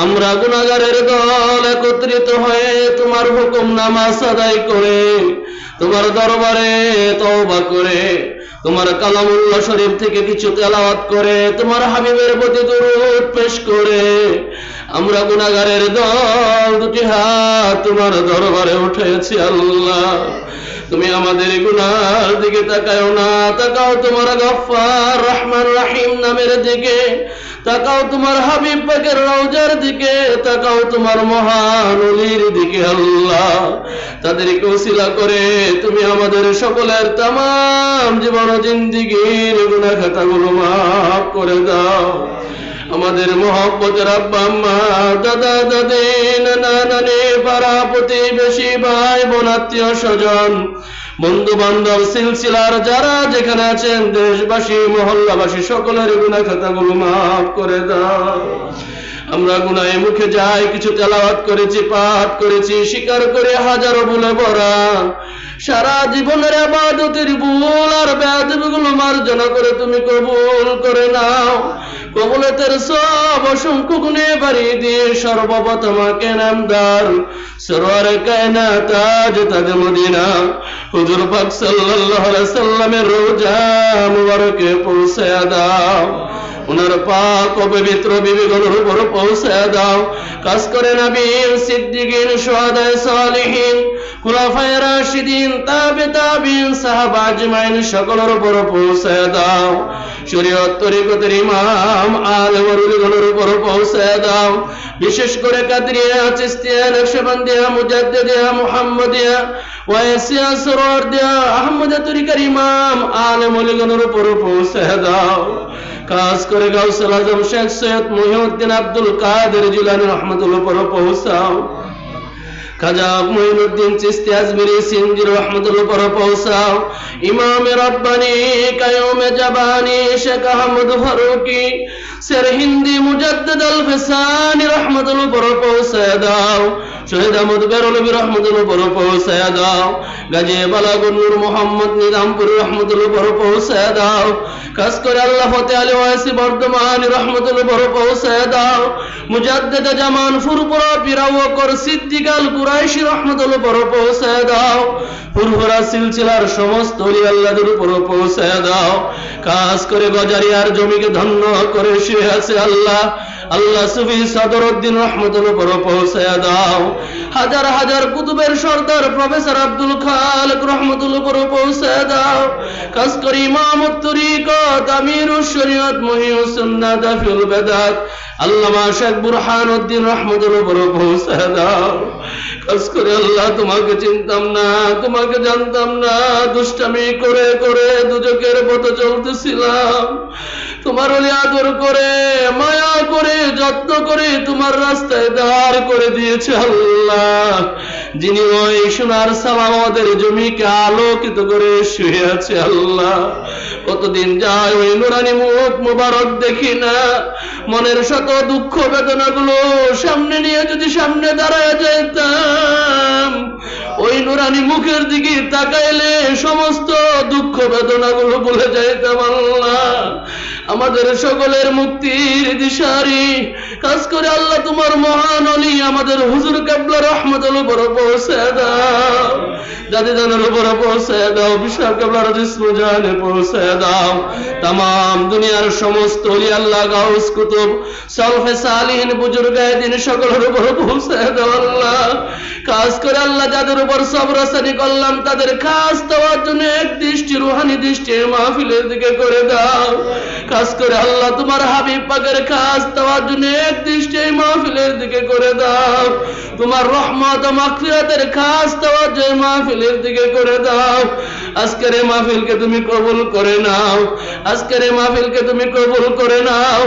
আমরা গুনাহগারের দল একত্রিত হয়ে তোমার হুকুম নামাজ আদায় করে তোমার দরবারে তওবা করে তোমার কালামুল্লাহ শরীফ থেকে কিছু তেলাওয়াত করে তোমার হাবিবের প্রতি দরুদ পেশ করে আমরা গুনাহগারের দল দুটি হাত তোমার দরবারে উঠেছি আল্লাহ। তুমি আমাদের গুনার দিকে তাকাও না, তাকাও তোমার গফফার রহমান রহিম নামের দিকে, তাকাও তোমার হাবিব পাকের রওজার দিকে, তাকাও তোমার মহান ওলির দিকে আল্লাহ। তাদেরকে ওসিলা করে তুমি আমাদের সকলের তামাম জীবন জিন্দেগীর গুনাহ খাতাগুলো মাফ করে দাও। আমাদের মহব্বতের আব্বা আম্মা, দাদা দাদি, নানা নানি, পাড়া প্রতিবেশী, ভাই বোন, আত্মীয় স্বজন, বন্ধু বান্ধব, সিলসিলার যারা যেখানে আছেন, দেশবাসী, মহল্লাবাসী সকলের গুনাহ খাতাগুলো মাফ করে দাও। আমরা গুনাহে মুখে যাই কিছু তেলাওয়াত করেছি, পাঠ করেছি, স্বীকার করে হাজারো ভুলে ভরা সারা জীবনের ইবাদতের ভুল আর বেয়াদবিগুলো মার্জনা করে তুমি কবুল করে নাও। কবুলতের সব অসংখ্য গুণে বাড়িয়ে দিয়ে সর্বপ্রথমাকে নামদার সরওয়ারে কায়নাত তাজ তাজ মদিনা হুজুর পাক সাল্লাল্লাহু আলাইহি সাল্লামের রওজা মুবারকে পৌঁছে দাও। উনার পাক ও পবিত্র বিবিগুলোর উপর পৌঁছে দাও। কাজ করে নবীন, সিদ্দিকিন, শুহাদা, সালিহিন, খুলাফায়ে রাশিদিন, তাবিঈন, সাহাবা আজমাইন সকলের উপর পৌঁছে দাও। শরীয়ত তরিকতের ইমাম আলেম ওলিগুলোর উপর পৌঁছে দাও। বিশেষ করে কাদরিয়া, চিশতিয়া, নকশবন্দিয়া, মুজাদ্দিদিয়া, মুহাম্মদিয়া, ওয়াইসিয়া, সরওয়ারদিয়া, আহমদিয়া তরিকার ইমাম আলেম ওলিগুলোর উপর পৌঁছে দাও। কাজ করে গাউসুল আজম শেখ সৈয়দ মুহিউদ্দিন আব্দুল কাদের জিলানী রহমাতুল্লাহ উপর পৌঁছাও। খাজা মুঈনুদ্দিন চিশতি আজমিরি সিন্ধি রহমাতুল্লাহ উপর পৌঁছাও। ইমামে রব্বানি কায়ুমে জাবানি শেখ আহমদ ফারুকি সের হিন্দি মুজাদ্দিদ আল ফিসানি রহমাতুল্লাহ উপর পৌঁছে দাও। শহীদ আহমদ বেরলভী রহমাতুল্লাহ উপর পৌঁছে দাও। গাজী বালাগুন নূর মোহাম্মদ নিজামপুরী রহমাতুল্লাহ উপর পৌঁছে দাও। খাস করে আল্লাহ ফতে আলী ওয়াইসি বর্ধমানী রহমাতুল্লাহ উপর পৌঁছে দাও। মুজাদ্দিদ জামান ফুরফুরা পীর আবু বকর সিদ্দিক আল কুরাইশি রহমাতুল্লাহ উপর পৌঁছে দাও। ফুরফুরা সিলসিলার সমস্ত ওলি আল্লাহদের উপর পৌঁছে দাও। খাস করে গজারিয়ার জমিকে ধন্য করে শুয়ে আছে আল্লাহ আল্লাহ সুফি সদরউদ্দিন রহমাতুল্লাহ উপর পৌঁছে দাও। হাজার হাজার কুতুবের সর্দার প্রফেসর আব্দুল খালেক রহমাতুল্লাহ উপর পৌঁছে দাও। খাস করে ইমামুত তরিকত, আমিরুশ শরীয়ত, মুহিউস সুন্নাহ, দাফিউল বেদাত আল্লামা শেখ বুরহানুদ্দিন রহমাতুল্লাহ উপর পৌঁছে দাও। খাস করে আল্লাহ তোমাকে চিনতাম না, তোমাকে জানতাম না, দুষ্টামি করে করে দুজকের পথে চলতেছিলাম। তোমার ওলি আদর করে, মায়া করে, যত্ন করে তোমার রাস্তায় দাঁড় করে দিয়েছে আল্লাহ। যিনি ওই সোনার সালাম আমাদের জমিকে আলোকিত করে শুয়ে আছে আল্লাহ। কতদিন যায় ওই নুরানি মুখ মুবারক দেখি না। মনের শত দুঃখ বেদনাগুলো সামনে নিয়ে যদি সামনে দাঁড়ায় যাইতাম, ওই নুরানি মুখের দিকে তাকাইলে সমস্ত দুঃখ বেদনাগুলো ভুলে যাইতাম আল্লাহ। আমাদের সকলের মুক্তির দিশারি কাজ করে আল্লাহ তোমার মহান ওলি আমাদের হুজুর কিবলা রহমাতুল্লাহ উপর পৌঁছে দাও। দাদি জানের উপর পৌঁছে দাও। বিশাল কিবলার জিসম জানে পৌঁছে দাও। तमाम দুনিয়ার সমস্ত ওলি আল্লাহ, গাউস, কুতুব, সালফে সালিহিন, বুজুর্গায়ে দ্বীন সকলের উপর পৌঁছে দাও আল্লাহ। কাজ করে আল্লাহ যাদের উপর সবর আসানি করলাম তাদের খাস দেওয়ার জন্য এক দৃষ্টি, রুহানি দৃষ্টি মাহফিলের দিকে করে দাও। কাজ করে আল্লাহ তোমার হাবিব পাকের খাস দেওয়ার জন্য এক দৃষ্টি মাহফিলের দিকে করে দাও। তোমার রহমত ও মাগফিরাতের খাস দেওয়ার জন্য মাহফিলের দিকে করে দাও। আজকের এই মাহফিলকে তুমি কবুল করে নাও। আজকের এই মাহফিলকে তুমি কবুল করে নাও।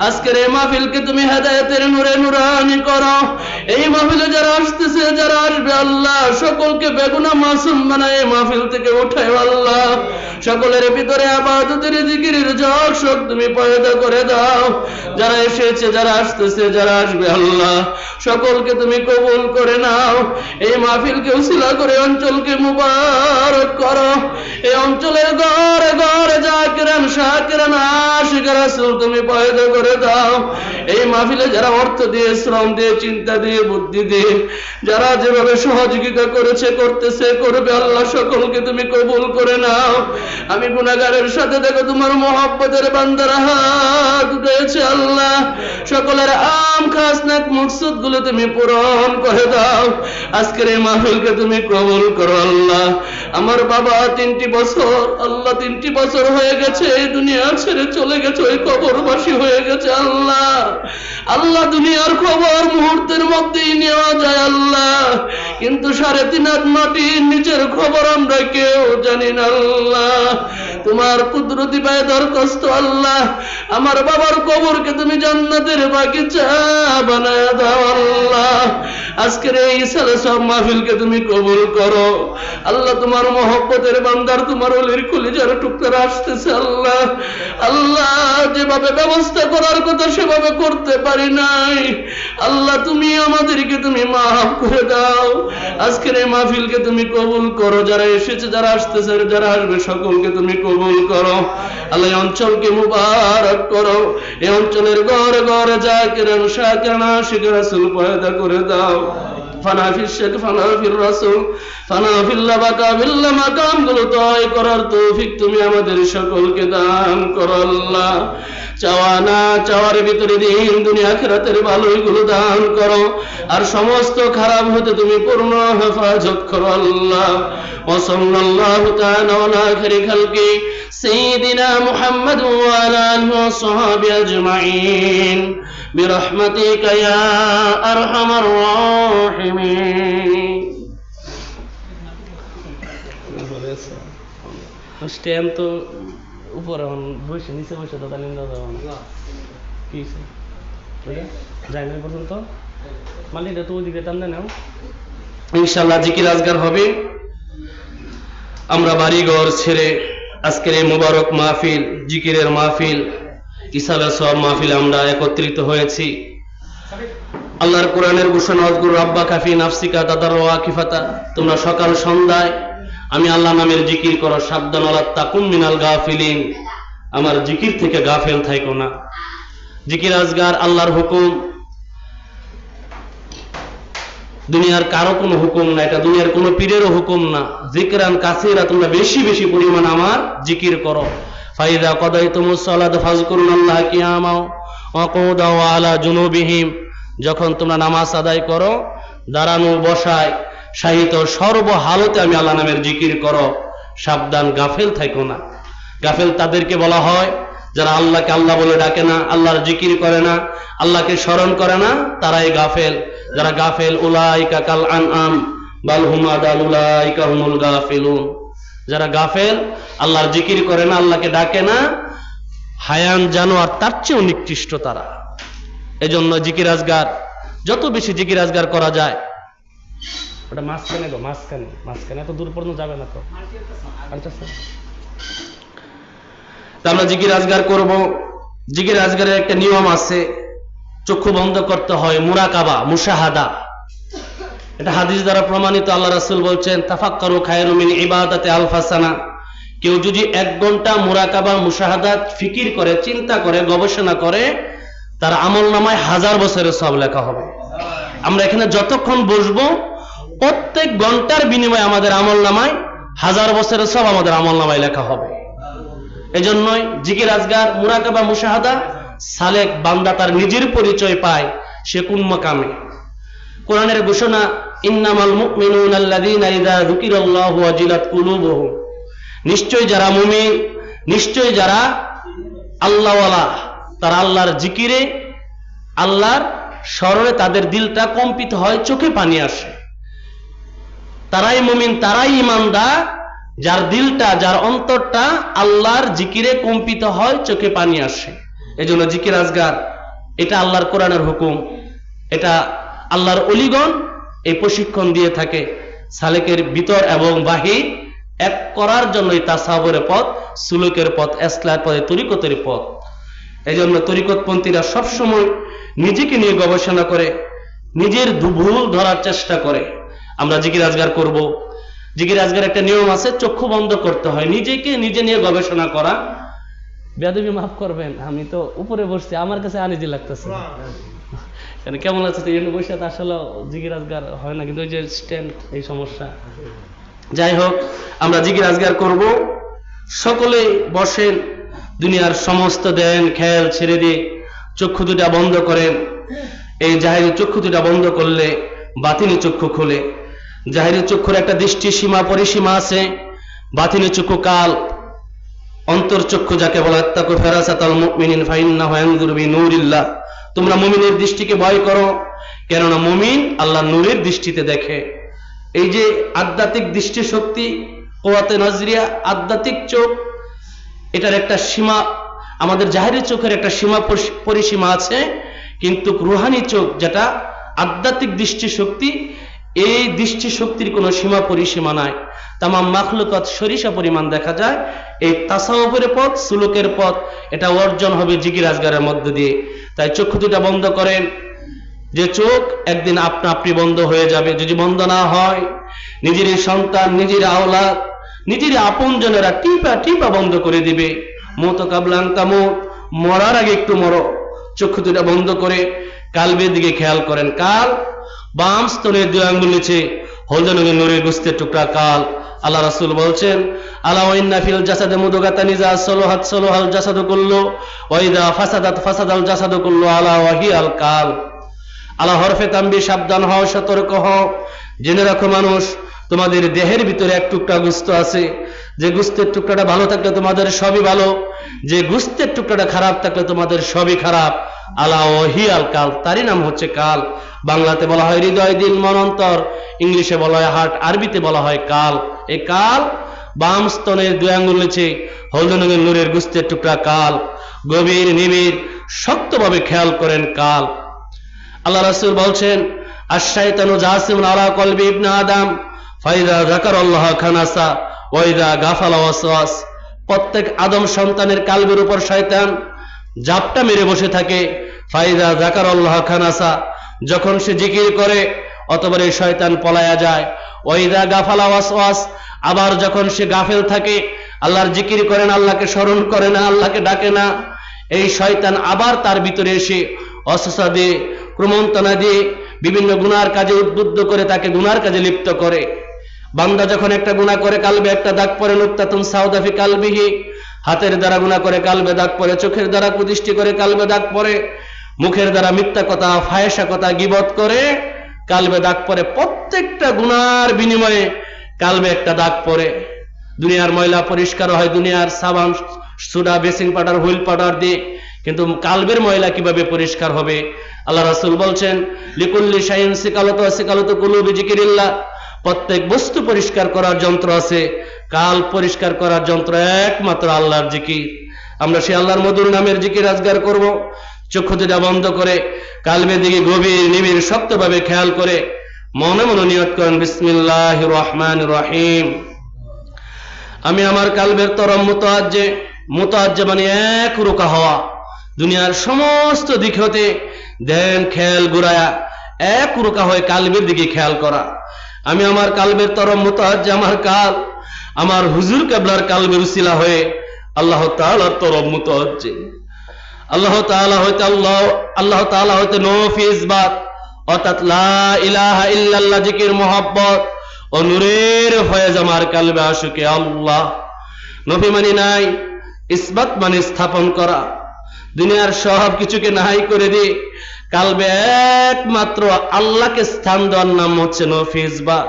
আজকের এই মাহফিলকে তুমি হেদায়েতের নূরে নূরানি করো। এই মাহফিলে যারা আসতেছে, যারা আসবে আল্লাহ সকলকে বেগুনা মাসুম বানায় মাহফিল থেকে উঠায় আল্লাহ। সকলের ভিতরে ইবাদতের জিকিরের ঝড় শোক তুমি পয়দা করে দাও। যারা এসেছে, যারা আসতেছে, যারা আসবে আল্লাহ সকলকে তুমি কবুল করে নাও। এই মাহফিলকে উসিলা করে অঞ্চলকে মুবারক করো। এই অঞ্চলের ঘরে ঘরে জাকিরান শাকিরান আশিক রাসূল তুমি পয়দা করে দাও। এই মাহফিলে যারা অর্থ দিয়ে, শ্রম দিয়ে, চিন্তা দিয়ে, বুদ্ধি দিয়ে যারা যেভাবে সহযোগিতা করেছে, করতেছে, করবে আল্লাহ সকলকে তুমি কবুল করে নাও। আমি গুনাহগারের সাথে দেখো তোমার মহব্বতের বান্দারা হাত উঠেছে আল্লাহ, সকলের আম খাস নেক মকসুদ গুলো তুমি পূরণ করে দাও। আজকের এই মাহফিলকে তুমি কবুল করো আল্লাহ। আমার বাবা 3টি বছর আল্লাহ 3টি বছর হয়ে গেছে এই দুনিয়া ছেড়ে চলে গেছে, ওই কবরবাসী হয়ে গেছে আল্লাহ। আল্লাহ দুনিয়ার খবর মুহূর্তের মধ্যেই নেওয়া যায় আল্লাহ, কিন্তু 3.5 হাত মাটির নিচের খবর আমরা কেউ জানি না আল্লাহ। তোমার কুদরতি পায়ে দরখাস্ত আল্লাহ, আমার বাবার কবরকে তুমি জান্নাতের বাগিচা বানায় দাও আল্লাহ। আজকের এই সব মাহফিলকে তুমি কবুল করো আল্লাহ। তোমার মহব্বতের বান্দার, তোমার ওলির কলিজার টুকরা আসতেছে আল্লাহ। আল্লাহ যেভাবে ব্যবস্থা করার কথা সেভাবে করতে পারি নাই আল্লাহ, তুমি আমাদেরকে তুমি মাফ করে দাও। আজকের এই মাহফিলকে তুমি কবুল করো। যারা এসেছে, যারা আসতেছে, যারা আসবে সকলকে তুমি কবুল করো আল্লাহ। এই অঞ্চলকে মুবারক করো। এই অঞ্চলের ঘরে ঘরে জাকিরান শাকিরান আশিক রাসূল পয়দা করে দাও। ফানা ফিশ শাক ফানা ফির রাসূল ফানা ফিল্লা বাকা বিল্লা মাকাম গুলো তয় করার তৌফিক তুমি আমাদের সকলকে দান করো আল্লাহ। চাওয়া না চাওয়ার ভিতরে দিন দুনিয়া আখিরাতের ভালোইগুলো দান করো, আর সমস্ত খারাপ হতে তুমি পূর্ণ হেফাজত করো আল্লাহ। ওয়া সাল্লাল্লাহু তাআলা আলা খায়রি খালকি সাইয়্যিদিনা মুহাম্মাদ ওয়া আলা আলিহি ওয়া সাহবিহি আজমাইন বিরহমাতিকা ইয়া আরহামার রাহিমিন। স্ট্যাম্প তো উপরে বসে, নিচে বসে দাদা নিন্দা যাওয়া কি যাই না পর্যন্ত মালিকটা তো ওদিকে টান দেয় নাও। ইনশাআল্লাহ জিকির আজগার হবে। আমরা বাড়িঘর ছেড়ে আজকের এই মুবারক মাহফিল, জিকিরের মাহফিল, ইসালা সওয়াব মাহফিল আমরা একত্রিত হয়েছি। আল্লাহর কোরআনের ঘোষণা, আযকুর রাব্বাকা ফি নাফসিকা তাদাররুআ কিফাতা, তোমরা সকাল সন্ধ্যায় আমি আল্লাহ নামের জিকির করো, সাবধান ওয়ালা তাকুম মিনাল গাফিলিন, আমার জিকির থেকে গাফেল থাইকো না। জিকির আজগার আল্লাহর হুকুম, দুনিয়ার কারো কোনো হুকুম না, এটা দুনিয়ার কোনো পীরেরও হুকুম না। যিকরান কাসীরা, তোমরা বেশি বেশি পরিমাণ আমার জিকির করো। ফাইদা কাদাইতুমুস সালাত ফাযকুরুল্লাহ কিয়ামা ওয়া কুউদা ওয়া আলা জুনুবিহিম, যখন তোমরা নামাজ আদায় করো, দাঁড়ানো বসায় শায়িত সর্ব হালতে আমি আল্লাহ নামের জিকির করো, সাবধান গাফেল থাইকো না। গাফেল তাদেরকে বলা হয় যারা আল্লাহকে আল্লাহ বলে ডাকে না, আল্লাহর জিকির করে না, আল্লাহকে স্মরণ করে না, তারাই গাফেল। যারা গাফেল উলাইকা কাল আনআম বাল হুম আদাল উলাইকা হুমুল গাফিলুন, যারা গাফেল আল্লাহর জিকির করে না, আল্লাহকে ডাকে না, হায়ান জানোয়ার তার চেয়েও নিকৃষ্ট তারা। এজন্য জিকির আজগার, যত বেশি জিকির আজগার করা যায়, ওটা মাঝখানে গো, মাঝখানে মাঝখানে এত দূর পর্যন্ত যাবে না তো। আমরা জিকির আজগার করব। জিকির আজগারের একটা নিয়ম আছে, চক্ষু বন্ধ করতে হয়, মুরাকাবা মুশাহাদা, এটা হাদিস দ্বারা প্রমাণিত। আল্লাহ রাসূল বলছেন তাফাক্কারু খায়রুম মিন ইবাদাতি আলফা সানা, কেউ যদি 1 ঘন্টা মুরাকাবা মুশাহাদাত ফিকির করে, চিন্তা করে, গবেষণা করে, তার আমলনামায় 1000 বছরের সওয়াব লেখা হবে। আমরা এখানে যতক্ষণ বসবো প্রত্যেক ঘন্টার বিনিময়ে আমাদের আমলনামায় 1000 বছরের সওয়াব আমাদের আমলনামায় লেখা হবে। এজন্যই জিকির আজগার মুরাকাবা মুশাহাদা সালেক বান্দা তার নিজের পরিচয় পায় সে কোন মাকামে। কোরআনের ঘোষণা ইন্নামাল মুমিনুনা আল্লাযীনা ইযা যুকিরাল্লাহু ওয়াজিলাত কুলুবুহুম, নিশ্চয় যারা মুমিন, নিশ্চয় যারা আল্লাহওয়ালা, তারা আল্লাহর জিকিরে, আল্লাহর স্মরণে তাদের দিলটা কম্পিত হয়, চোখে পানি আসে। তারাই মুমিন, তারাই ঈমানদার, যার দিলটা, যার অন্তরটা আল্লাহর জিকিরে কম্পিত হয়, চোখে পানি আসে। এজন্য জিকির আজগার এটা আল্লাহর কোরআনের হুকুম, এটা আল্লাহর ওলিগণ এই প্রশিক্ষণ দিয়ে থাকে সালেকের ভিতর এবং বাহির এক করার জন্যই তাসাউফের পথ, সুলুকের পথ, ইসলাহের পথে তরিকতের পথ। এজন্য তরিকতপন্থীরা সবসময় নিজেকে নিয়ে গবেষণা করে, নিজের ভুল ধরার চেষ্টা করে। আমরা জিকির আজগার করব। জিকির আজগার একটা নিয়ম আছে, চক্ষু বন্ধ করতে হয়, নিজেকে নিজে নিয়ে গবেষণা করা। বেয়াদবি মাফ করবেন, আমি তো উপরে বসছি, আমার কাছে আনিজি লাগতেছে। কেমন আছে বসে তো আসলে জিকির আজগার হয় না, কিন্তু ওই যে স্ট্যান্ড, এই সমস্যা। যাই হোক, আমরা জিকির আজগার করব। সকলে বসেন, দুনিয়ার সমস্ত দেন খেয়াল ছেড়ে দিয়ে চক্ষু দুটা বন্ধ করেন। এই জাহিরি চক্ষু দুটা বন্ধ করলে বাতিনি চক্ষু খোলে। জাহিরি চক্ষুর একটা দৃষ্টি সীমা পরিসীমা আছে, বাতিনি চক্ষু কাল। অন্তর চক্ষু যাকে বলা, তাকু ফেরাসাতাল মুমিনিন ফাইন্নাহু ইয়ানজুরু বিনূরিল্লাহ। তোমরা মুমিনের দৃষ্টিকে ভয় করো, কেননা মুমিন আল্লাহর নূরের দৃষ্টিতে দেখে। এই যে আধ্যাত্মিক দৃষ্টি শক্তি, কুওয়াতে নজরিয়া, আধ্যাত্মিক চোখ, এটার একটা সীমা, আমাদের জাহিরি চোখের একটা সীমা পরিসীমা আছে, কিন্তু রুহানি চোখ যেটা আধ্যাত্মিক দৃষ্টি শক্তি, এই দৃষ্টি শক্তির কোনো সীমা পরিসীমা নাই। তামাম মাখলুকাত সরিষা পরিমাণ দেখা যায়। এই তাসাউফের পথ, সুলুকের পথ, এটা অর্জন হবে জিকির আজগারের মধ্য দিয়ে। তাই চক্ষু দুটা বন্ধ করেন। যে চোখ একদিন আপনা আপনি বন্ধ হয়ে যাবে, যদি বন্ধ না হয়, নিজের সন্তান, নিজের আওলাদ, নিজের আপন জনেরা টিপা টিপা বন্ধ করে দিবে। মত কাবলান তামুত, মরার আগে একটু মরো। চক্ষু দুটা বন্ধ করে কালবের দিকে খেয়াল করেন। কাল বাম স্তনের 2 আঙ্গুল নিচে হলদে রঙের নূরের গোস্তের টুকরা কাল। আল্লাহ রাসূল বলছেন, আলা ওয়া ইন্না ফিল জাসাদে মুদগাতান ইযা সালাহাত সালাহাল জাসাদু কুল্লু ওয়া ইযা ফাসাদাত ফাসাদাল জাসাদু কুল্লু আলা ওয়া হিয়াল কাল। আলা হরফে তানবীহ, সাবধান হও, সতর্ক হও, জেনে রাখো মানুষ, তোমাদের দেহের ভিতরে এক টুকরা গোস্ত আছে, যে গোস্তের টুকরাটা ভালো থাকলে তোমাদের সবই ভালো, যে গোস্তের টুকরাটা খারাপ থাকলে তোমাদের সবই খারাপ। আলা ওয়া হিয়াল কাল, তারই নাম হচ্ছে কাল। বাংলাতে বলা হয় হৃদয়, দিল, মন, অন্তর, ইংলিশে বলা হয় হার্ট, আরবিতে বলা হয় কাল। এই কাল বাম স্তনের 2 আঙ্গুল নিচে হলদে রঙের নূরের গোস্তের টুকরা কাল। গভীর নিবিড় শক্তভাবে খেয়াল করেন কাল। আল্লাহ রাসূল বলছেন, আশ-শাইতানু জাসিমুন আলা কলবি ইবনে আদম ফাইযা যাকারাল্লাহ খানাসা ওয়া ইযা গাফালা ওয়াসওয়াস। প্রত্যেক আদম সন্তানের কালবের উপর শয়তান জাপটা মেরে বসে থাকে। ফাইযা যাকারাল্লাহ খানাসা, যখন সে জিকির করে অতঃপর এই শয়তান পলায়া যায়। ওয়া ইযা গাফালা ওয়াসওয়াস, আবার যখন সে গাফেল থাকে, আল্লাহর জিকির করে না, আল্লাহকে স্মরণ করে না, আল্লাহকে ডাকে না, এই শয়তান আবার তার ভিতরে এসে অসসা দিয়ে, ক্রমন্তনা দিয়ে বিভিন্ন গুনার কাজে উদ্বুদ্ধ করে তাকে গুনার কাজে লিপ্ত করে। বান্দা যখন একটা গুনাহ করে কালবে একটা দাগ পড়ে, নুক্তাতুন সাউদা ফি কালবিহি, হাতের দ্বারা গুনাহ করে কালবে দাগ পড়ে, চোখের দ্বারা কুদৃষ্টি করে কালবে দাগ পড়ে, মুখের দ্বারা মিথ্যা কথা, ফাহেসা কথা, গীবত করে কালবে দাগ পড়ে। প্রত্যেকটা গুনার বিনিময়ে কালবে একটা দাগ পড়ে। দুনিয়ার ময়লা পরিষ্কার হয় দুনিয়ার সাবান, soda, basin powder, wheel powder দিয়ে, কিন্তু কালবের ময়লা কিভাবে পরিষ্কার হবে? আল্লাহ রাসূল বলছেন, লিকুল্লি শাইইন সিকালাতু ওয়া সিকালাতু কুলুবি যিকিরিল্লাহ। প্রত্যেক বস্তু পরিষ্কার করার যন্ত্র আছে, কাল পরিষ্কার করার যন্ত্র একমাত্র আল্লাহর জিকির। আমরা সেই আল্লাহর মধুর নামের জিকির আজগার করব। চক্ষু দুটা বন্ধ করে কালবের দিকে গভীর নিবিড় শক্তভাবে খেয়াল করে মনে মনে নিয়ত করেন, বিসমিল্লাহির রহমানির রহিম। আমি আমার কালবের তরফ মুতাআজ্জে মানে এক রুকা হওয়া, দুনিয়ার সমস্ত দিক হতে ধ্যান খেয়াল ঘুরায়া এক রুকা হয়ে কালবের দিকে খেয়াল করা। আমি আমার কালবের তরফ মুতাআজ্জে, আমার কাল আমার হুজুর কিবলার কালবের উসিলা হয়ে আল্লাহ তাআলার তরফ মুতাআজ্জে। আল্লাহ তাআলা হইতে নফি ইসবাত, অর্থাৎ লা ইলাহা ইল্লাল্লাহ জিকির, মোহাব্বত ও নূরের ফয়েজ আমার কালবে আশুকে আল্লাহ। নফি মানে নাই, ইসবাত মানে স্থাপন করা। দুনিয়ার সব কিছুকে নাই করে দিয়ে কালবে একমাত্র আল্লাহকে স্থান দেওয়ার নাম হচ্ছে নফি ইসবাত।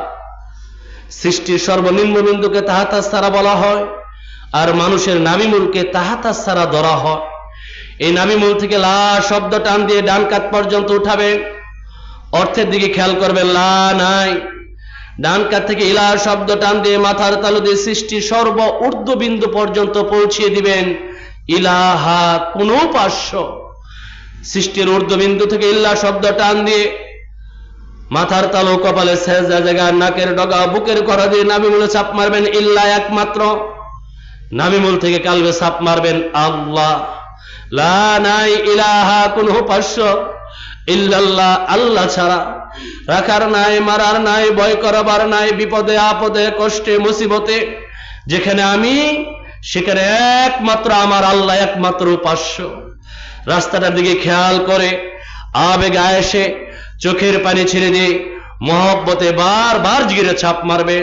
সৃষ্টির সর্বনিম্ন বিন্দুকে তাহাতাস সারা বলা হয়, আর মানুষের নামিমূলকে তাহাতাস সারা ধরা হয়। এই নামিমূল থেকে লা শব্দ টান দিয়ে ডান কাত পর্যন্ত উঠাবেন, অর্থের দিকে খেয়াল করবেন, লা নাই। ডান কাত থেকে ইলা শব্দ টান দিয়ে মাথার তালু দিয়ে সৃষ্টির সর্ব ঊর্ধ্ব বিন্দু পর্যন্ত পৌঁছিয়ে দিবেন ইলাহা, কোন পার্শ্ব। সৃষ্টির ঊর্ধ্ব বিন্দু থেকে ইল্লা শব্দ টান দিয়ে মাথার তালু, কপালে সেজদা জায়গা, নাকের ডগা, বুকের কড়া দিয়ে নামিমূলে চাপ মারবেন ইল্লা একমাত্র। নামিমূল থেকে কালবে চাপ মারবেন আল্লাহ। লা নাই, ইলাহা কোন পার্শ্ব। ইল্লাল্লাহ, আল্লাহ ছাড়া রাখার নাই, মারার নাই, ভয় করাবার নাই। বিপদে আপদে কষ্টে মুসিবতে যেখানে আমি, সেখানে একমাত্র আমার আল্লাহ একমাত্র উপাস্য। রাস্তাটার দিকে খেয়াল করে আবেগে এসে চোখের পানি ছেড়ে দিয়ে মহব্বতে বারবার জিকিরে ছাপ মারবে।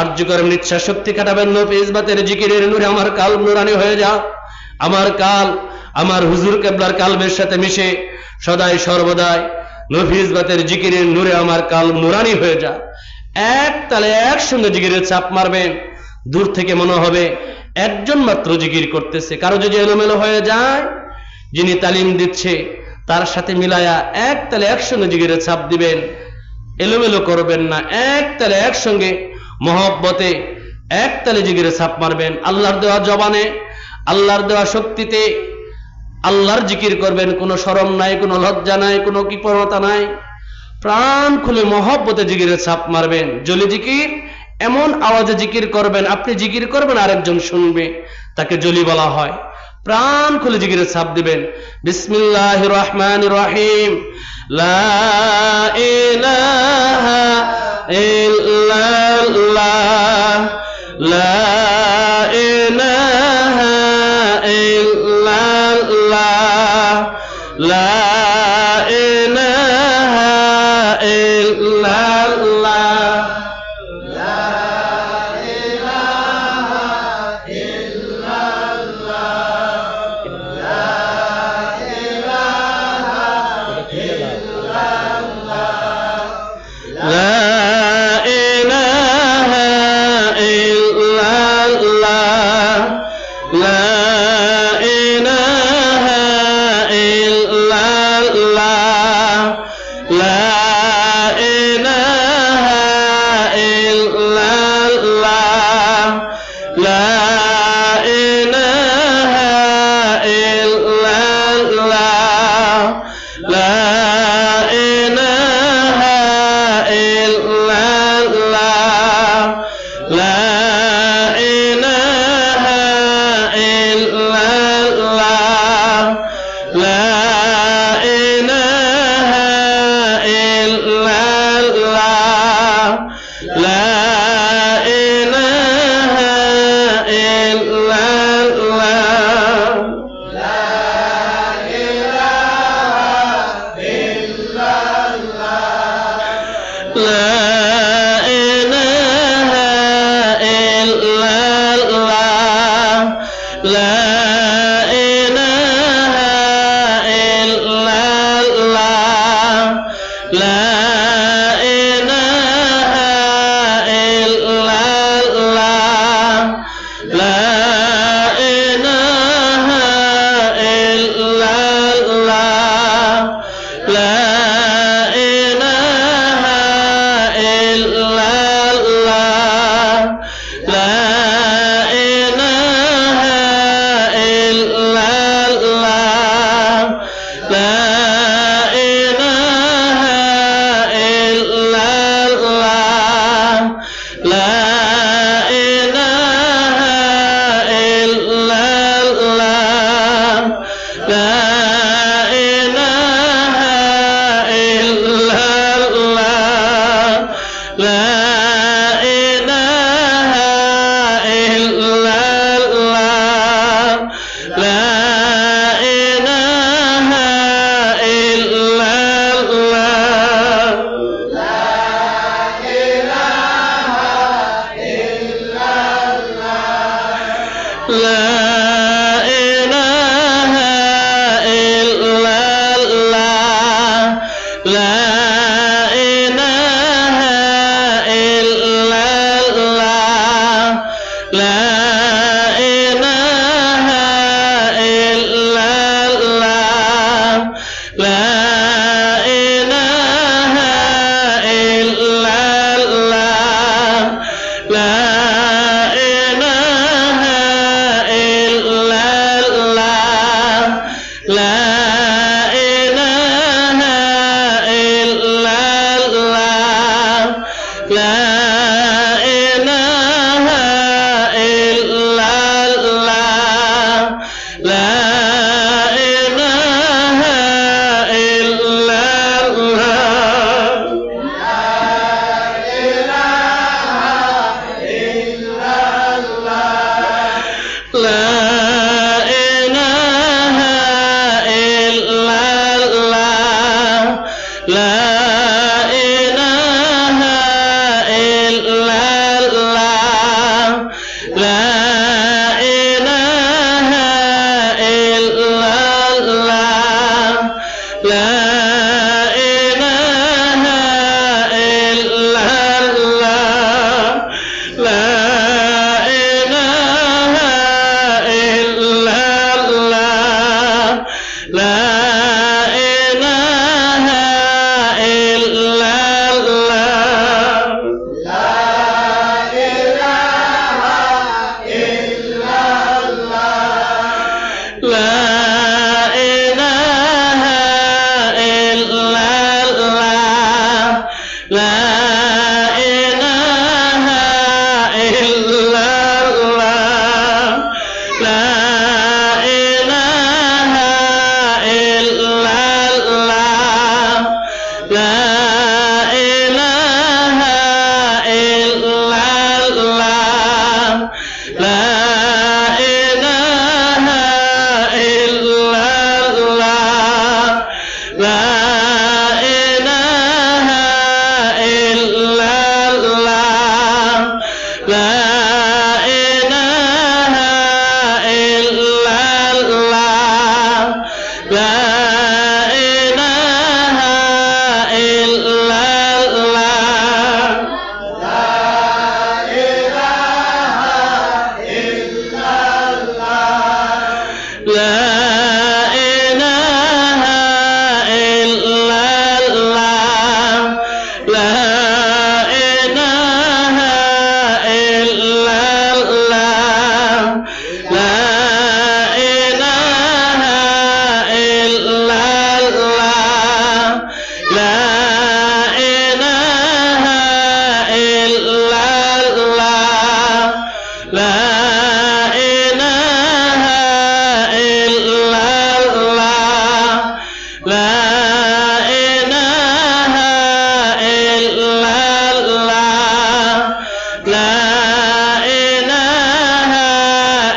আর্য করেন, ইচ্ছা শক্তি কাটাবেন। নফিস বাতের জিকিরের নূরে আমার কালব নুরানি হয়ে যা। আমার কাল আমার হুজুর কেবলার কালবের সাথে মিশে সদাই সর্বদাই নফিস বাতের জিকিরের নূরে আমার কালব নুরানি হয়ে যা। এক তালে একসঙ্গে জিকিরের চাপ মারবেন। দূর থেকে মনে হবে একজন মাত্র জিকির করতেছে। কারো যদি এলোমেলো হয়ে যায়, যিনি তালিম দিচ্ছে তার সাথে মিলায়া এক তালে একসঙ্গে জিকিরের ছাপ দিবেন। এলোমেলো করবেন না, এক তালে একসঙ্গে মহব্বতে এক তালে জিকিরে ছাপ মারবেন। আল্লাহর দেওয়া জবানে, আল্লাহর দেওয়া শক্তিতে আল্লাহর জিকির করবেন। কোনো শরম নাই, কোনো লজ্জা নাই, কোনো কৃপণতা নাই। প্রাণ খুলে মহব্বতে জিকিরে ছাপ মারবেন। জলি জিকির, এমন আওয়াজে জিকির করবেন, আপনি জিকির করবেন আরেকজন শুনবে, তাকে জলি বলা হয়। প্রাণ খুলে জিকিরে ছাপ দিবেন। বিসমিল্লাহির রহমানির রহিম। লা ইলাহা ইল্লাল্লাহ, লা ইলাহা ইল্লাল্লাহ, লা ইলাহা ইল্লাল্লাহ, লা ইলাহা ইল্লাল্লাহ, লা লা ইলাহা ইল্লাল্লাহ লা ইলাহা ইল্লাল্লাহ লা ইলাহা ইল্লাল্লাহ লা ইলাহা ইল্লাল্লাহ লা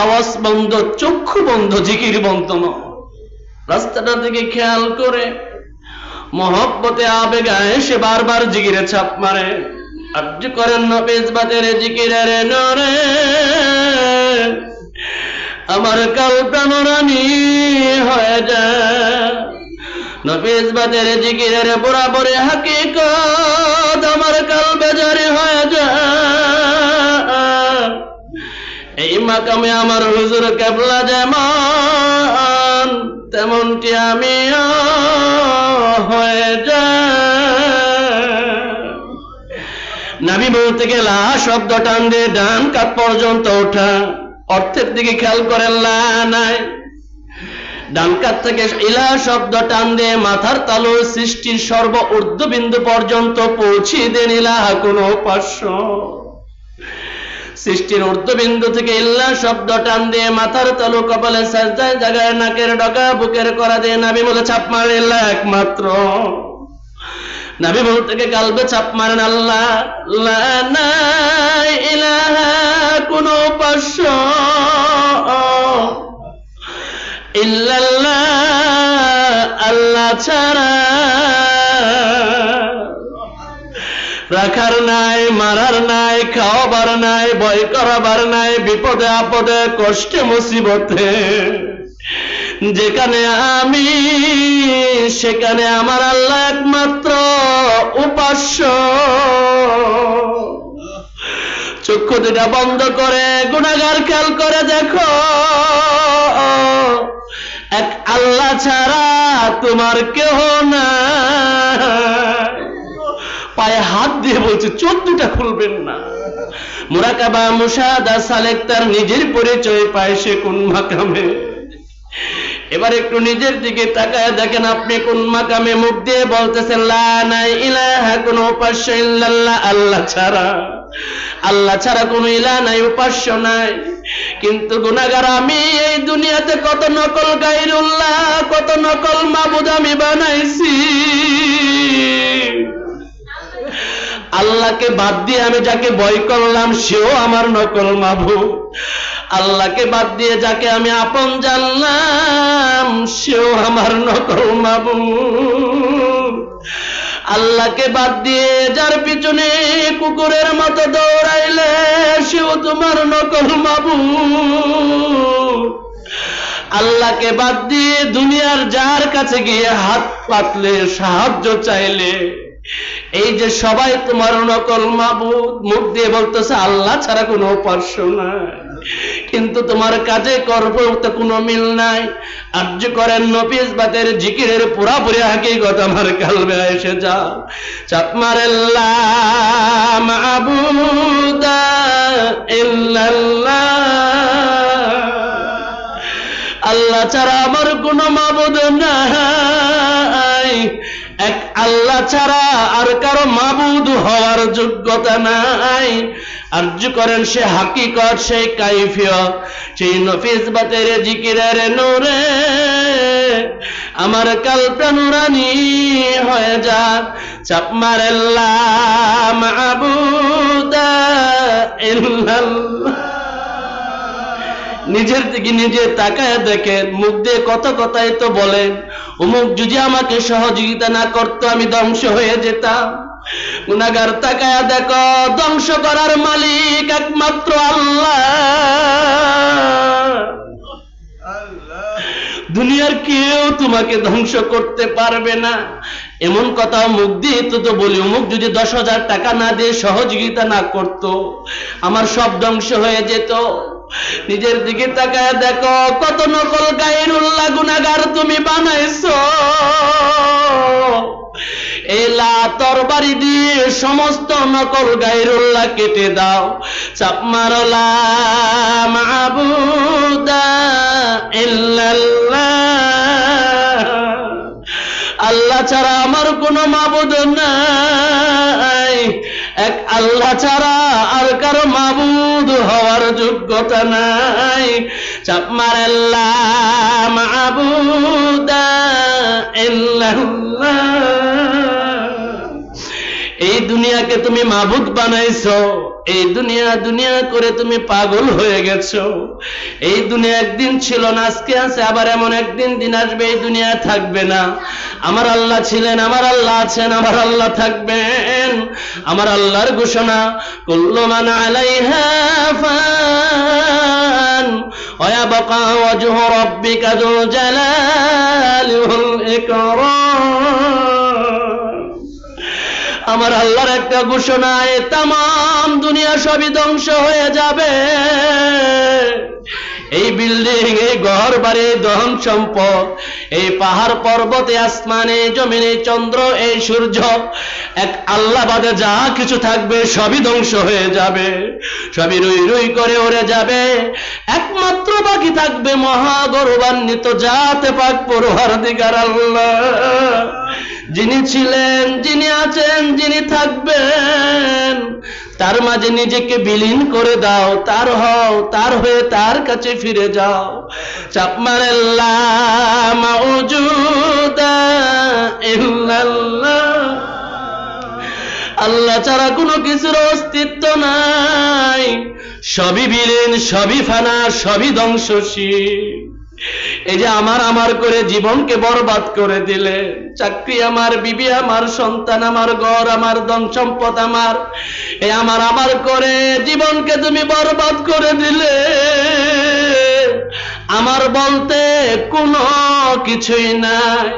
আওয়াজ বন্ধ, চক্ষু বন্ধ, জিকির বন্ধ নয়। রাস্তাটার দিকে খেয়াল করে মহব্বতে আবেগায় সে বারবার জিকিরে ছাপ মারে। আর্য করেন নফেজ বাতের জিকিরের নরে, আমার কালটা নুরানি হয়ে যায়। নফেজ বাতের জিকিরের বরাবরে হাকিকত আমার কাল বেজারি হয়ে যায়। এই মাকামে আমার হুজুর কেবলা যেমন, তেমনটি আমি হয়ে যায়। নবী বলতে গেলা শব্দ টান দিয়ে ডান কাত পর্যন্ত ওঠা, অর্থের দিকে খেয়াল করেন লা নাই। ডান কাত থেকে ইলা শব্দ টান দিয়ে মাথার তালু সৃষ্টির সর্ব ঊর্ধ্ববিন্দু পর্যন্ত পৌঁছিয়ে দেন ইলাহ কোন পার্শ্ব। সৃষ্টির ঊর্ধ্ববিন্দু থেকে ইল্লা শব্দ টান দিয়ে মাথার তালু কপালে সাজদায় জায়গায় নাকের ডগা বুকের করা দিয়ে নবী বলে ছাপ মারেন ইল্লা একমাত্র। নবী বলতে গিয়ে কালবে ছাপ মারেন আল্লাহ, লা নাই ইলাহা কোন পার্শ্ব ইল্লাল্লাহ আল্লাহ ছাড়া রাখার নাই, মারার নাই, খাওয়াবার নাই, ভয় করাবার নাই, বিপদে আপদে কষ্টে মুসিবতে যেখানে আমি সেখানে আমার আল্লাহ একমাত্র উপাস্য। চক্ষু দুটা বন্ধ করে গুনাহগার খেয়াল করে দেখো, এক আল্লাহ ছাড়া তোমার কেহ না। পায়ে হাত দিয়ে বলছে চোখ দুটা খুলবেন না। মুরাকাবা মুশাহাদা সালেক তার নিজের পরিচয় পায় সে কোন মাকামে। এবার একটু নিজের দিকে তাকায় দেখেন আপনি কোন মাকামে। মুখ দিয়ে বলতেছেন লা ইলাহা কোন উপাস্য ইল্লাল্লাহ, আল্লাহ ছাড়া, আল্লাহ ছাড়া কোন ইলাহ নাই, উপাস্য নাই। কিন্তু গুনাহগার আমি এই দুনিয়াতে কত নকল গায়রুল্লাহ, কত নকল মাবুদ আমি বানাইছি। আল্লাহকে বাদ দিয়ে আমি যাকে ভয় করলাম সেও আমার নকল মাবুদ। আল্লাহকে বাদ দিয়ে যাকে আমি আপন জানলাম সেও আমার নকল মাবুদ। আল্লাহকে বাদ দিয়ে যার পিছনে কুকুরের মতো দৌড়াইলে সেও তোমার নকল মাবুদ। আল্লাহকে বাদ দিয়ে দুনিয়ার যার কাছে গিয়ে হাত পাতলে, সাহায্য চাইলে, এই যে সবাই তোমার নকল মাবুদ। মুখ দিয়ে বলতেছে আল্লাহ ছাড়া কোনো উপাস্য নাই, কিন্তু তোমার কাজে কর্মতে কোনো মিল নাই। আর্য করেন নফিস বাতের জিকিরের পুরাপুরি হাকিকত আমার কালবে এসে যাও। চাপ মারেল্লা মাবুদা ইল্লাল্লাহ, আল্লাহ ছাড়া আমার কোনো মাবুদ নাই। এক আল্লাহ ছাড়া আর কারো মাবুদ হওয়ার যোগ্যতা নাই। আর্য করেন সে হাকিকত, সেই কাইফিয়ত, সেই নফিস বাতের জিকিরের নূরে আমার কালটা নুরানি হয়ে যাক। চাপ মারেল্লাহ মাবুদা ইল্লাল্লাহ। নিজের দিকে নিজে তাকায় দেখেন, মুখ দিয়ে কত কথাই তো বলেন, অমুক যদি আমাকে সহযোগিতা না করতো আমি ধ্বংস হয়ে যেতাম। গুনাহগার তাকায় দেখো, ধ্বংস করার মালিক একমাত্র আল্লাহ। দুনিয়ার কেউ তোমাকে ধ্বংস করতে পারবে না। এমন কথা মুখ দিয়ে তো বলি, অমুক যদি 10,000 টাকা না দিয়ে সহযোগিতা না করতো আমার সব ধ্বংস হয়ে যেত। নিজের দিকে তাকায় দেখো, কত নকল গায়রুল্লাহ গুনাহগার তুমি বানাইছো। এই লা তরবারি দিয়ে সমস্ত নকল গায়রুল্লাহ কেটে দাও। চাপ মারো লা মাবুদা ইল্লাল্লাহ, আল্লাহ ছাড়া আমার কোনো মাবুদ নাই। এক আল্লাহ ছাড়া আর কারো মাবুদ হওয়ার যোগ্যতা নাই। চাপ মারেল্লা মাবুদা ইল্লাল্লাহ। এই দুনিয়াকে তুমি মাবুদ বানাইছো, এই দুনিয়া দুনিয়া করে তুমি পাগল হয়ে গেছো। এই দুনিয়া একদিন ছিল না, আজকে আছে, আবার এমন একদিন দিন আসবে এই দুনিয়া থাকবে না। আমার আল্লাহ ছিলেন, আমার আল্লাহ আছেন, আমার আল্লাহ থাকবেন। আমার আল্লাহর ঘোষণা, কুল্লু মান আলাইহা ফান ওয়া ইয়াবকা ওয়াজহু রাব্বিকা যুল জালালি ওয়াল ইকরাম। আমার আল্লাহর একটা ঘোষণা, তামাম দুনিয়া সবই ধ্বংস হয়ে যাবে। এই বিল্ডিং, এই ঘর বাড়ি, ধন সম্পদ, এই পাহাড় পর্বতে, আসমানে, জমিনে, চন্দ্র, এই সূর্য, এক আল্লাহ বাদে যা কিছু থাকবে সবই ধ্বংস হয়ে যাবে, সবই রুই রুই করে উড়ে যাবে। একমাত্র বাকি থাকবে মহাগৌরবান্বিত জাতে পাক পরওয়ারদিগার আল্লাহ, যিনি ছিলেন, যিনি আছেন, যিনি থাকবেন। তার মাঝে নিজেকে বিলীন করে দাও, তার হও, তার হয়ে তার কাছে ফিরে যাও। চাপ মারেল্লাহ মাউজুদা ইল্লাল্লাহ, আল্লাহ ছাড়া কোনো কিছুর অস্তিত্ব নাই। সবই বিলীন, সবই ফানা, সবই ধ্বংসশীল। এই যে আমার আমার করে জীবনকে বরবাদ করে দিলে, চাকরি আমার, বিবি আমার, সন্তান আমার, ঘর আমার, ধন সম্পদ আমার, এই আমার করে জীবনকে তুমি বরবাদ করে দিলে। আমার বলতে কোনো কিছুই নাই।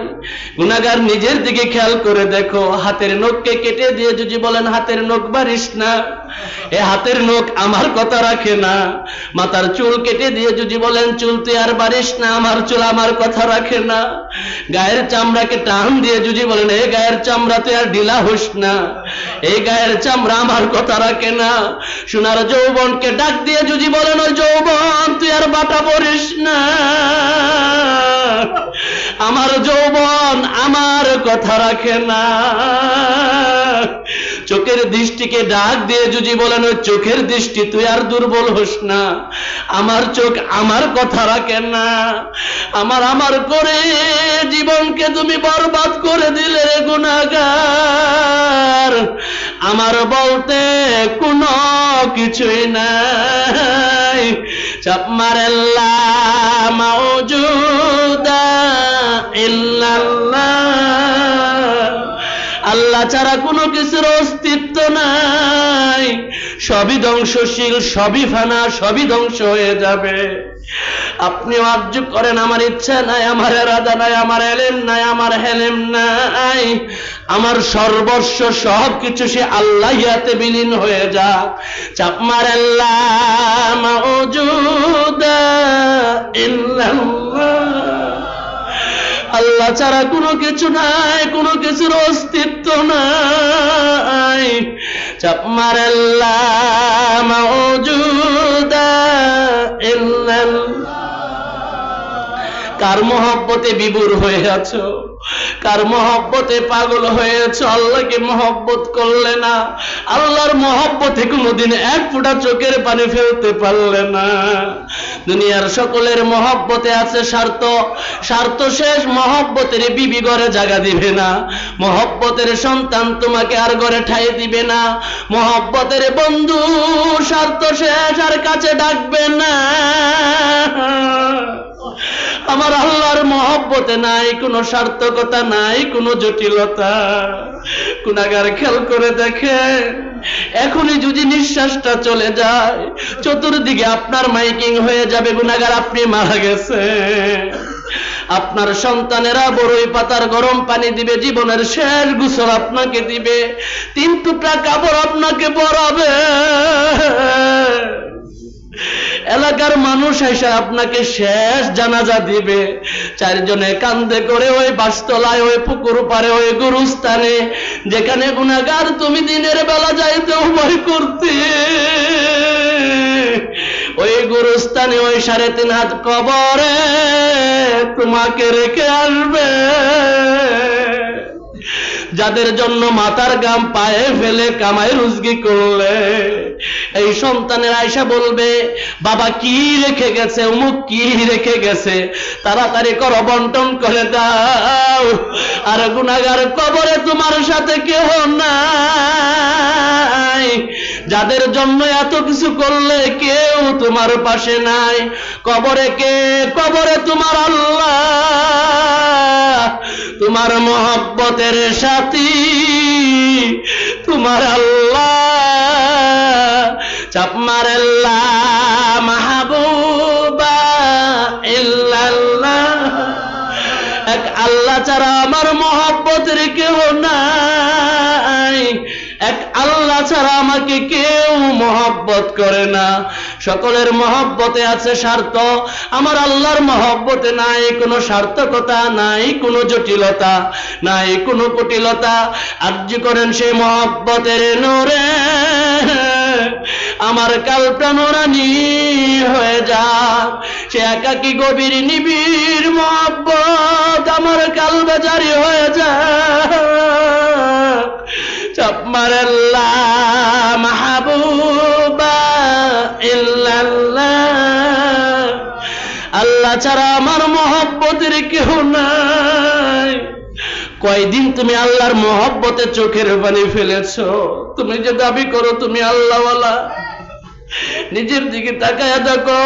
গুনাহগার নিজের দিকে খেয়াল করে দেখো, হাতের নখকে কেটে দিয়ে যদি বলেন হাতের নখ বাড়িস না, এ হাতের নখ আমার কথা রাখে না। মাথার চুল কেটে দিয়ে যদি বলেন চুল তুই আর বাড়িস না, আমার চুল আমার কথা রাখে না। গায়ের চামড়াকে টান দিয়ে যদি বলেন এই গায়ের চামড়া তুই আর ঢিলা হোস না, এই গায়ের চামড়া আমার কথা রাখে না। সোনার যৌবনকে ডাক দিয়ে যদি বলেন ওই যৌবন তুই আর বাটা পড়িস না, আমার যৌবন আমার কথা রাখে না। চোখের দৃষ্টিকে ডাক দিয়ে যদি বলেন ওই চোখের দৃষ্টি তুই আর দুর্বল হোস না, আমার চোখ আমার কথা রাখে না। আমার করে জীবনকে তুমি বরবাদ করে দিলে রে গুনাহগার। আমার বলতে কোনো কিছুই নাই। চাপ মারাল্লাহ মাওজুদা ইল্লাল্লাহ, আল্লাহ ছাড়া কোনো কিছুর অস্তিত্ব নাই। সবই ধ্বংসশীল, সবই ফানা, সবই ধ্বংস হয়ে যাবে। আপনি আর্য করেন আমার ইচ্ছা নাই, আমার এরাদা নাই, আমার এলেম নাই, আমার হেলেম নাই, আমার সর্বস্ব সব কিছু সে আল্লাহ ইয়াতে বিলীন হয়ে যাক। চাপ মারাল্লাহ মাওজুদা ইল্লাল্লাহ, আল্লাহ ছাড়া কোনো কিছু নাই, কোনো কিছুর অস্তিত্ব নাই। চাপ মারাল্লাহ মাওজুদা ইল্লাল্লাহ। কার মহব্বতে বিভোর হয়ে আছো, কার মহব্বতে পাগল হয়েছো, আল্লাহকে মহব্বত করলে না, আল্লাহর মহব্বতে কোনোদিন এক ফোঁটা চোখের পানি ফেলতে পারলে না। দুনিয়ার সকলের মহব্বতে আছে স্বার্থ, স্বার্থ শেষ, মহব্বতের বিবি ঘরে জায়গা দিবে না, মহব্বতের সন্তান তোমাকে আর ঘরে ঠাই দিবে না, মহব্বতের বন্ধু স্বার্থ শেষ আর কাছে ডাকবে না। আমার আল্লাহর মহব্বতে নাই কোনো সার্থকতা, নাই কোনো জটিলতা। গুনাহগার খেয়াল করে দেখে, এখনই যদি নিঃশ্বাসটা চলে যায়, চতুর্দিকে আপনার মাইকিং হয়ে যাবে গুনাহগার আপনি মারা গেছে। আপনার সন্তানেরা বড়ই পাতার গরম পানি দিবে, জীবনের শেষ গোসল আপনাকে দিবে, 3 টুকরা কাপড় আপনাকে পরাবে, এলাকার মানুষ এসে আপনাকে শেষ জানাজা দিবে। 4 জনে কান্দে করে ওই বাসতলায়, ওই পুকুর পারে, ওই গুরুস্থানে, যেখানে গুনাহগার তুমি দিনের বেলা যাইতেও ভয় করতে, ওই গুরুস্থানে ওই 3.5 হাত কবরে তোমাকে রেখে আসবে। যাদের জন্য মাথার গাম পায়ে ফেলে কামাই রুজকি করলে, এই সন্তানের আয়সা বলবে বাবা কি রেখে গেছে, অমুক কি রেখে গেছে, তাড়াতাড়ি করো বন্টন করে দাও। আর গুনাহগার কবরে তোমার সাথে কেহ নাই, যাদের জন্য এত কিছু করলে কেউ তোমার পাশে নাই। কবরে কে? কবরে তোমার আল্লাহ, তোমার মহব্বতের সাথী, তোমার আল্লাহ। চাপ মারাল্লাহ মাহবুবা ইল্লাল্লাহ, এক আল্লাহ ছাড়া আমার মহব্বতের কেউ নাই, এক আল্লাহ ছাড়া আমাকে কেউ মহব্বত করে না। সকলের মহব্বতে আছে স্বার্থ, আমার আল্লাহর মহব্বতে নাই কোনো সার্থকতা, নাই কোনো জটিলতা, নাই কোনো কুটিলতা। আরজি করেন সেই মহব্বতের নূরে আমার কালটা নুরানি হয়ে যাক, সে একাকী গভীর নিবিড় মহব্বত আমার কালবে জারি হয়ে যাক। চাপ মারাল্লাহ মাহবুবা ইল্লাল্লাহ, আল্লাহ ছাড়া আমার মহব্বতের কেউ নাই। কয়দিন তুমি আল্লাহর মহব্বতে চোখের পানি ফেলেছো? তুমি যে দাবি করো তুমি আল্লাহওয়ালা, নিজের দিকে তাকায়া দেখো,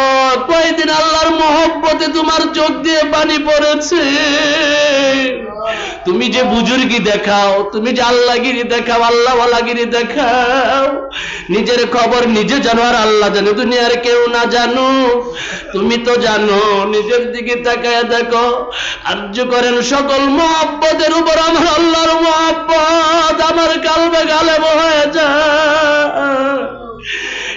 কয়দিন আল্লাহর মহব্বতে তোমার চোখ দিয়ে পানি পড়েছে। তুমি যে বুজুর্গি দেখাও, তুমি যে আল্লাহগিরি দেখাও, আল্লাহওয়ালাগিরি দেখাও, নিজের খবর নিজে জানো আর আল্লাহ জানো, দুনিয়ার কেউ না জানো, তুমি তো জানো। নিজের দিকে তাকায়া দেখো। আরজু করেন সকল মহব্বতের উপর আমার আল্লাহর মহব্বত আমার কালবে গালেব হয়ে যায়।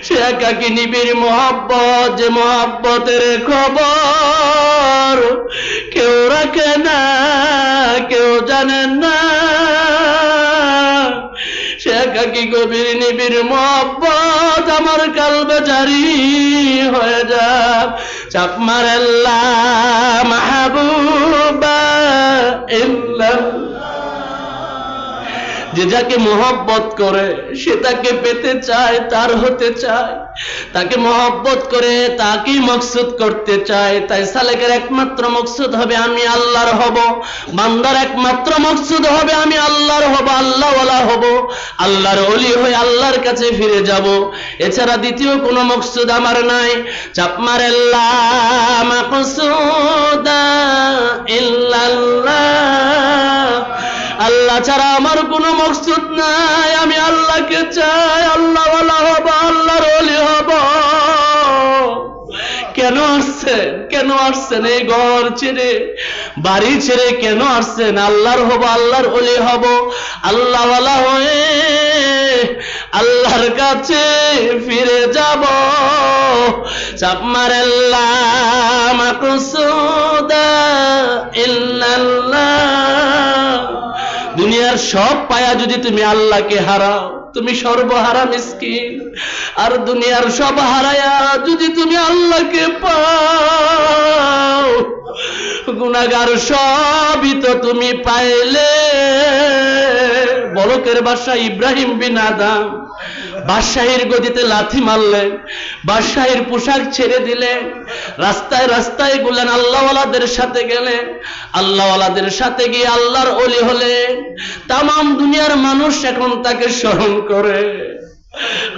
সে একাকী নিবিড় মহব্বত, যে মহব্বতের খবর কেউ রাখে না, কেউ জানে না। সে একাকী গভীর নিবিড় মহব্বত আমার কালবে জারি হয়ে যাক। চাপ মারাল্লাহ মাহবুবা ইল্লাল্লাহ। যে যাকে মহব্বত করে সে তাকে পেতে চায়, তার হতে চায়। তাকে মহব্বত করে তাকেই মকসুদ করতে চায়। তাই সালেকের একমাত্র মকসুদ হবে আমি আল্লাহর হব, বান্দার একমাত্র মকসুদ হবে আমি আল্লাহর হব, আল্লাহওয়ালা হব, আল্লাহর ওলি হয়ে আল্লাহর কাছে ফিরে যাব। এছাড়া দ্বিতীয় কোনো মকসুদ আমার নাই। চাপ মারাল্লাহ মাকসুদা ইল্লাল্লাহ। আল্লাহ ছাড়া আমার কোনো মকসুদ নাই। আমি আল্লাহকে চাই, আল্লাহওয়ালা হব, আল্লাহর ওলি হব। কেন আসছেন? কেন আসছেন এই ঘর ছেড়ে, বাড়ি ছেড়ে কেন আসছেন? আল্লাহর হব, আল্লাহর ওলি হব, আল্লাহওয়ালা হয়ে আল্লাহর কাছে ফিরে যাব। চাপ মারাল্লাহ মাকসুদা ইল্লাল্লাহ। দুনিয়ার সব পায়া যদি তুমি আল্লাহকে হারাও, তুমি সর্বহারা মিসকিন। আর দুনিয়ার সব হারায়া যদি তুমি আল্লাহকে পাও, গুনাহগার সবই তো তুমি পাইলে। বলকের বাদশা ইব্রাহিম বিন আদম বাদশাহীর গদিতে লাথি মারলেন, বাদশাহীর পোশাক ছেড়ে দিলেন, রাস্তায় রাস্তায় ঘুরলেন, আল্লাহওয়ালাদের সাথে গেলেন, আল্লাহওয়ালাদের সাথে গিয়ে আল্লাহর ওলি হলেন। তামাম দুনিয়ার মানুষ এখন তাকে স্মরণ করে।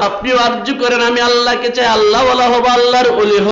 আপনিও আরজু করেন আমি আল্লাহকে চাই, আল্লাহওয়ালা হব, আল্লাহর ওলি হব।